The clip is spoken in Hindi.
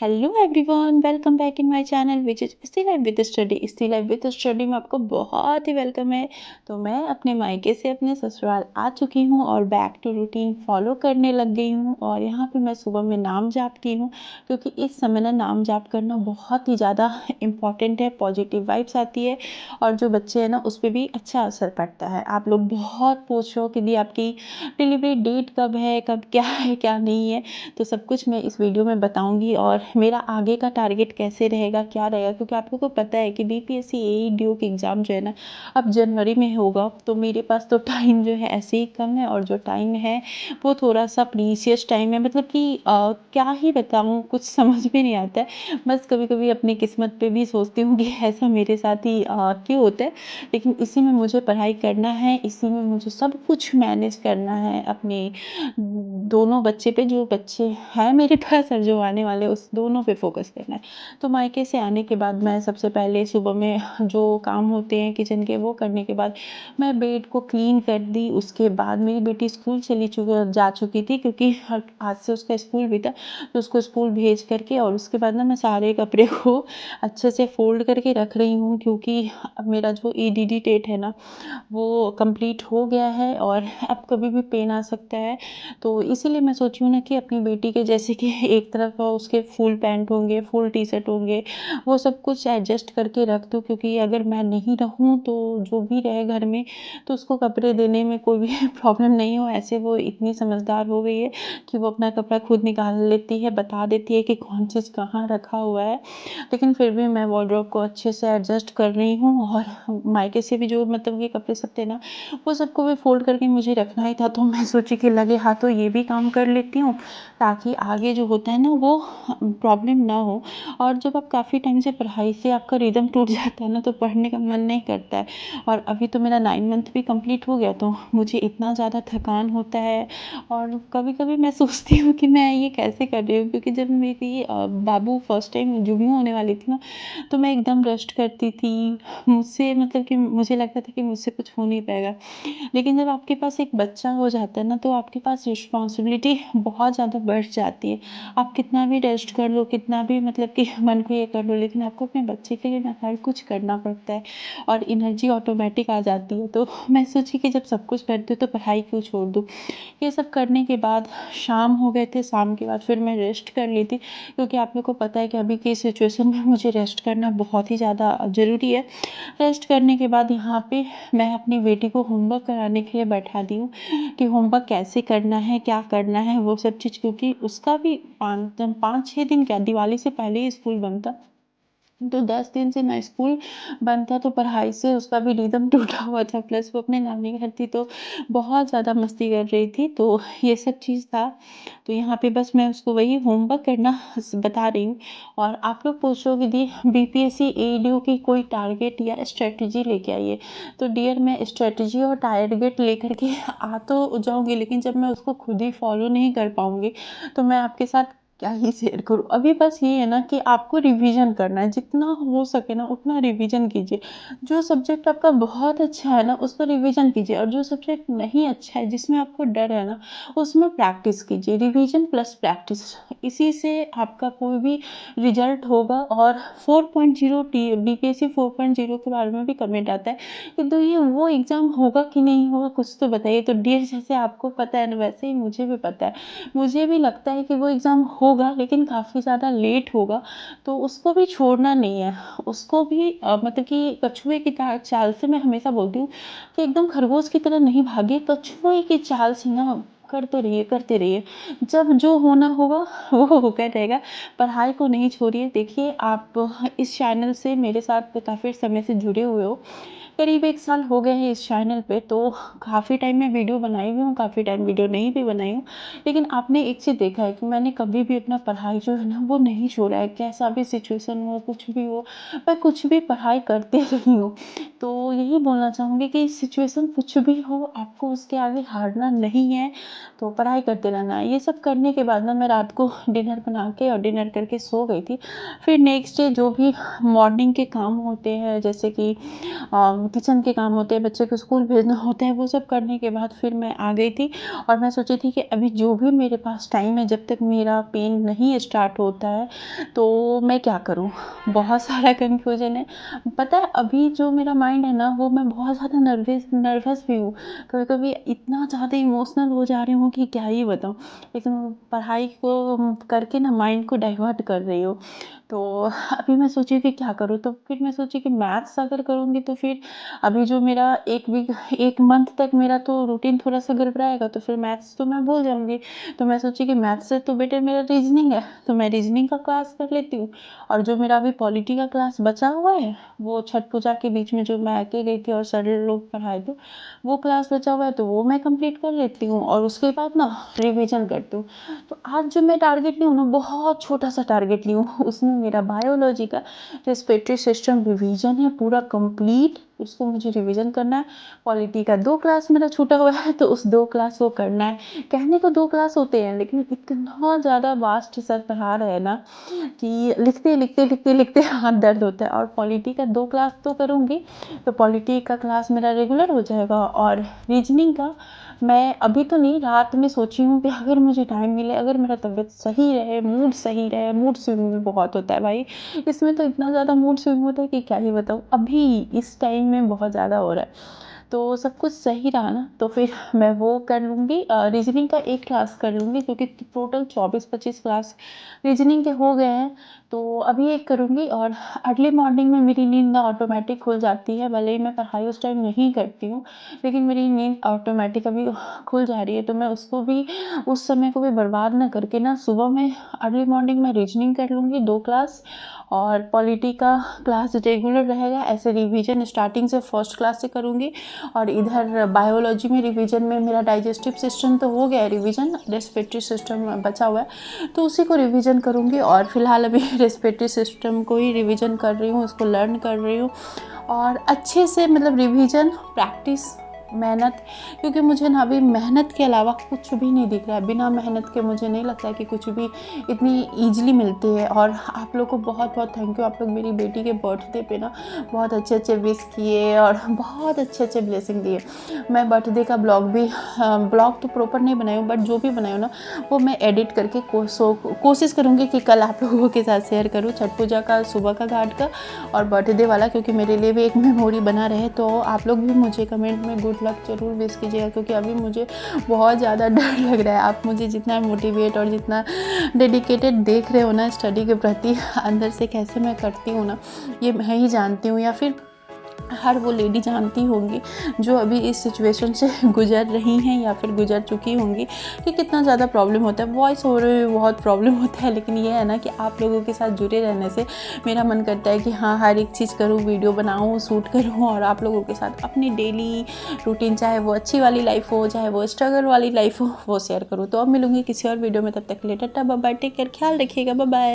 Hello everyone, welcome back in my channel which is still life with study. Still life with study में आपको बहुत ही वेलकम है। तो मैं अपने मायके से अपने ससुराल आ चुकी हूँ और बैक टू रूटीन फॉलो करने लग गई हूँ। और यहाँ पे मैं सुबह में नाम जापती हूँ, क्योंकि इस समय ना नाम जाप करना बहुत ही ज़्यादा इम्पॉर्टेंट है। पॉजिटिव वाइब्स आती है और जो बच्चे हैं ना उस पर भी अच्छा असर पड़ता है। आप लोग बहुत पूछ रहे हो कि दी आपकी डिलीवरी डेट कब है, कब क्या है क्या नहीं है, तो सब कुछ मैं इस वीडियो में बताऊंगी। और मेरा आगे का टारगेट कैसे रहेगा, क्या रहेगा, क्योंकि आप लोगों को पता है कि बीपीएससी एई ड्यूक एग्ज़ाम जो है ना अब जनवरी में होगा। तो मेरे पास तो टाइम जो है ऐसे ही कम है, और जो टाइम है वो थोड़ा सा प्रीशियस टाइम है। मतलब कि क्या ही बताऊँ, कुछ समझ में नहीं आता है। बस कभी कभी अपनी किस्मत पे भी सोचती हूँ कि ऐसा मेरे साथ ही क्यों होता है। लेकिन इसी में मुझे पढ़ाई करना है, इसी में मुझे सब कुछ मैनेज करना है। अपने दोनों बच्चे पे, जो बच्चे हैं मेरे पास और जो आने वाले, उस दोनों पे फोकस करना है। तो मायके से आने के बाद मैं सबसे पहले सुबह में जो काम होते हैं किचन के, वो करने के बाद मैं बेड को क्लीन कर दी। उसके बाद मेरी बेटी स्कूल जा चुकी थी, क्योंकि आज से उसका स्कूल भी था। तो उसको स्कूल भेज करके और उसके बाद ना मैं सारे कपड़े को अच्छे से फोल्ड करके रख रही हूँ, क्योंकि अब मेरा जो ईडीडी टेट है ना वो कंप्लीट हो गया है और अब कभी भी पेन आ सकता है। तो इसीलिए मैं सोची हूँ ना कि अपनी बेटी के जैसे कि एक तरफ उसके फुल पैंट होंगे, फुल टी शर्ट होंगे, वो सब कुछ एडजस्ट करके रख दूँ। क्योंकि अगर मैं नहीं रहूँ तो जो भी रहे घर में, तो उसको कपड़े देने में कोई भी प्रॉब्लम नहीं हो। ऐसे वो इतनी समझदार हो गई है कि वो अपना कपड़ा खुद निकाल लेती है, बता देती है कि कौन चीज़ कहाँ रखा हुआ है। लेकिन फिर भी मैं वार्डरोब को अच्छे से एडजस्ट कर रही हूँ। और मायके से भी जो मतलब ये कपड़े सब थे ना, वो सबको भी फोल्ड करके मुझे रखना ही था। तो मैं सोची कि लगे हाथों ये भी काम कर लेती हूँ, ताकि आगे जो होता है ना वो प्रॉब्लम ना हो। और जब आप काफ़ी टाइम से पढ़ाई से आपका रिदम टूट जाता है ना, तो पढ़ने का मन नहीं करता है। और अभी तो मेरा 9 मंथ भी कंप्लीट हो गया, तो मुझे इतना ज़्यादा थकान होता है। और कभी कभी मैं सोचती हूँ कि मैं ये कैसे कर रही हूँ, क्योंकि जब मेरी बाबू फर्स्ट टाइम जुम्मू होने वाली थी ना, तो मैं एकदम रेस्ट करती थी। मुझसे मतलब कि मुझे लगता था कि मुझसे कुछ हो नहीं पाएगा। लेकिन जब आपके पास एक बच्चा हो जाता है ना, तो आपके पास रिस्पॉन्सिबिलिटी बहुत ज़्यादा बढ़ जाती है। आप कितना भी रेस्ट कर लो, कितना भी मतलब कि मन को ये कर लो, लेकिन आपको अपने बच्चे के लिए ना हर कुछ करना पड़ता है और एनर्जी ऑटोमेटिक आ जाती है। तो मैं सोची कि जब सब कुछ करती हूँ तो पढ़ाई क्यों छोड़ दूँ। ये सब करने के बाद शाम हो गए थे। शाम के बाद फिर मैं रेस्ट कर ली थी, क्योंकि आप लोग को पता है कि अभी की सिचुएशन में मुझे रेस्ट करना बहुत ही ज़्यादा ज़रूरी है। रेस्ट करने के बाद यहाँ पे मैं अपनी बेटी को होमवर्क कराने के लिए बैठा दी हूँ, कि होमवर्क कैसे करना है, क्या करना है, वो सब चीज़। क्योंकि उसका भी 5-6 दिन क्या, दिवाली से पहले ही स्कूल बंद था। तो 10 दिन से ना स्कूल बंद था, तो पढ़ाई से उसका भी रिदम टूटा हुआ था। प्लस वो अपने नानी घर थी, तो बहुत ज़्यादा मस्ती कर रही थी। तो ये सब चीज़ था। तो यहाँ पे बस मैं उसको वही होमवर्क करना बता रही हूँ। और आप लोग पूछोगे दी बीपीएससी एडीओ की कोई टारगेट या स्ट्रेटजी लेके आइए। तो डियर, मैं स्ट्रेटजी और टारगेट लेकर के आ तो जाऊँगी, लेकिन जब मैं उसको खुद ही फॉलो नहीं कर पाऊँगी तो मैं आपके साथ क्या ही शेयर करूँ। अभी बस ये है ना कि आपको रिवीजन करना है, जितना हो सके ना उतना रिवीजन कीजिए। जो सब्जेक्ट आपका बहुत अच्छा है ना उसको रिवीजन कीजिए, और जो सब्जेक्ट नहीं अच्छा है, जिसमें आपको डर है ना, उसमें प्रैक्टिस कीजिए। रिवीजन प्लस प्रैक्टिस, इसी से आपका कोई भी रिजल्ट होगा। और 4.0 बीपीएससी 4.0 के बारे में भी कमेंट आता है कि तो ये वो एग्ज़ाम होगा कि नहीं होगा, कुछ तो बताइए। तो डियर, जैसे आपको पता है ना, वैसे ही मुझे भी पता है। मुझे भी लगता है कि वो एग्ज़ाम होगा, लेकिन काफ़ी ज़्यादा लेट होगा। तो उसको भी छोड़ना नहीं है, उसको भी मतलब कि कछुए की चाल से, मैं हमेशा बोलती हूँ कि एकदम खरगोश की तरह नहीं भागे, कछुए की चाल से ना करते रहिए, करते रहिए। जब जो होना होगा वो होकर रहेगा। पढ़ाई को नहीं छोड़िए। देखिए, आप इस चैनल से मेरे साथ काफ़ी समय से जुड़े हुए हो, करीब 1 साल हो गए हैं इस चैनल पे। तो काफ़ी टाइम मैं वीडियो बनाई हुई हूँ, काफ़ी टाइम वीडियो नहीं भी बनाई हूँ। लेकिन आपने एक चीज़ देखा है कि मैंने कभी भी अपना पढ़ाई जो है ना वो नहीं छोड़ा है। कैसा भी सिचुएशन हो, कुछ भी हो, मैं कुछ भी पढ़ाई करते रही हूँ। तो यही बोलना चाहूँगी कि सिचुएशन कुछ भी हो, आपको उसके आगे हारना नहीं है। तो पढ़ाई करते रहना है। ये सब करने के बाद ना मैं रात को डिनर बना के और डिनर करके सो गई थी। फिर नेक्स्ट डे जो भी मॉर्निंग के काम होते हैं, जैसे कि किचन के काम होते हैं, बच्चे को स्कूल भेजना होता है, वो सब करने के बाद फिर मैं आ गई थी और मैं सोची थी कि अभी जो भी मेरे पास टाइम है, जब तक मेरा पेन नहीं स्टार्ट होता है तो मैं क्या करूँ। बहुत सारा कन्फ्यूजन है। पता है अभी जो मेरा माइंड है ना, वो मैं बहुत ज़्यादा नर्वस भी हूँ। कभी कभी इतना ज़्यादा इमोशनल हो जा रही हूँ कि क्या ही बताऊँ। लेकिन पढ़ाई को करके ना माइंड को डाइवर्ट कर रही हूँ। तो अभी मैं सोची कि क्या करूँ, तो फिर मैं सोची कि मैथ्स अगर करूँगी तो फिर अभी जो मेरा एक मंथ तक मेरा तो रूटीन थोड़ा सा गड़बड़ाएगा, तो फिर मैथ्स तो मैं भूल जाऊँगी। तो मैं सोची कि मैथ्स से तो बेटर मेरा रीजनिंग है, तो मैं रीजनिंग का क्लास कर लेती हूँ। और जो मेरा अभी पॉलिटी का क्लास बचा हुआ है, वो छठ पूजा के बीच में जो मैं आके गई थी और सर लोग पढ़ाए थे, वो क्लास बचा हुआ है, तो वो मैं कंप्लीट कर लेती हूँ और उसके बाद ना रिवीजन करती हूँ। तो आज जो मैं टारगेट ली हूँ ना, बहुत छोटा सा टारगेट ली हूँ। उसमें मेरा बायोलॉजी का रेस्पिरेटरी सिस्टम रिवीजन है पूरा कंप्लीट, उसको मुझे रिवीजन करना है। पॉलिटी का 2 क्लास मेरा छूटा हुआ है, तो उस 2 क्लास को करना है। कहने को 2 क्लास होते हैं, लेकिन इतना ज़्यादा वास्ट सर पढ़ा रहे हैं ना कि लिखते हाथ दर्द होता है। और पॉलिटी का 2 क्लास तो करूँगी, तो पॉलिटी का क्लास मेरा रेगुलर हो जाएगा। और रीजनिंग का मैं अभी तो नहीं, रात में सोची हूँ कि अगर मुझे टाइम मिले, अगर मेरा तबीयत सही रहे, मूड सही रहे, मूड स्विंग भी बहुत होता है भाई, इसमें तो इतना ज़्यादा मूड स्विंग होता है कि क्या ही बताऊँ। अभी इस टाइम में बहुत ज़्यादा हो रहा है, तो सब कुछ सही रहा ना, तो फिर मैं वो कर लूँगी। रीजनिंग का 1 क्लास कर लूँगी, क्योंकि टोटल 24-25 क्लास रीजनिंग के हो गए हैं, तो अभी एक करूँगी। और अर्ली मॉर्निंग में मेरी नींद ऑटोमेटिक खुल जाती है, भले ही मैं पढ़ाई उस टाइम नहीं करती हूँ, लेकिन मेरी नींद ऑटोमेटिक अभी खुल जा रही है। तो मैं उसको भी, उस समय को भी बर्बाद ना करके ना, सुबह में अर्ली मॉर्निंग में रीजनिंग कर लूँगी 2 क्लास, और पॉलिटी का क्लास रेगुलर रहेगा। ऐसे रिवीजन स्टार्टिंग से फर्स्ट क्लास से करूँगी। और इधर बायोलॉजी में रिवीजन में मेरा डाइजेस्टिव सिस्टम तो हो गया है रिवीजन, रेस्पिरेटरी सिस्टम बचा हुआ है, तो उसी को रिवीजन करूँगी। और फिलहाल अभी रेस्पिरेटरी सिस्टम को ही रिवीजन कर रही हूँ, उसको लर्न कर रही हूँ। और अच्छे से मतलब रिवीजन, प्रैक्टिस, मेहनत, क्योंकि मुझे ना अभी मेहनत के अलावा कुछ भी नहीं दिख रहा है। बिना मेहनत के मुझे नहीं लगता है कि कुछ भी इतनी ईजिली मिलती है। और आप लोग को बहुत बहुत थैंक यू। आप लोग मेरी बेटी के बर्थडे पे ना बहुत अच्छे अच्छे विश किए और बहुत अच्छे अच्छे ब्लेसिंग दिए। मैं बर्थडे का ब्लॉग तो प्रॉपर नहीं बनाई हूँ, बट जो भी बनाई हूँ ना, वो मैं एडिट करके कोशिश करूँगी कि कल आप लोगों के साथ शेयर करूँ, छठ पूजा का सुबह का घाट का और बर्थडे वाला, क्योंकि मेरे लिए भी एक मेमोरी बना रहे। तो आप लोग भी मुझे कमेंट में गुड लक ज़रूर विश कीजिएगा, क्योंकि अभी मुझे बहुत ज़्यादा डर लग रहा है। आप मुझे जितना मोटिवेट और जितना डेडिकेटेड देख रहे हो ना स्टडी के प्रति, अंदर से कैसे मैं करती हूँ ना, ये मैं ही जानती हूँ, या फिर हर वो लेडी जानती होंगी जो अभी इस सिचुएशन से गुजर रही हैं या फिर गुजर चुकी होंगी, कि कितना ज़्यादा प्रॉब्लम होता है। वॉइस हो रही बहुत प्रॉब्लम होता है, लेकिन ये है ना कि आप लोगों के साथ जुड़े रहने से मेरा मन करता है कि हाँ, हर एक चीज़ करूँ, वीडियो बनाऊँ, शूट करूँ और आप लोगों के साथ अपनी डेली रूटीन, चाहे वो अच्छी वाली लाइफ हो, चाहे वो स्ट्रगल वाली लाइफ हो, वो शेयर करूँ। तो अब मिलूंगी किसी और वीडियो में, तब तक के लिए tata bye bye, take care, ख्याल रखिएगा, बाय बाय।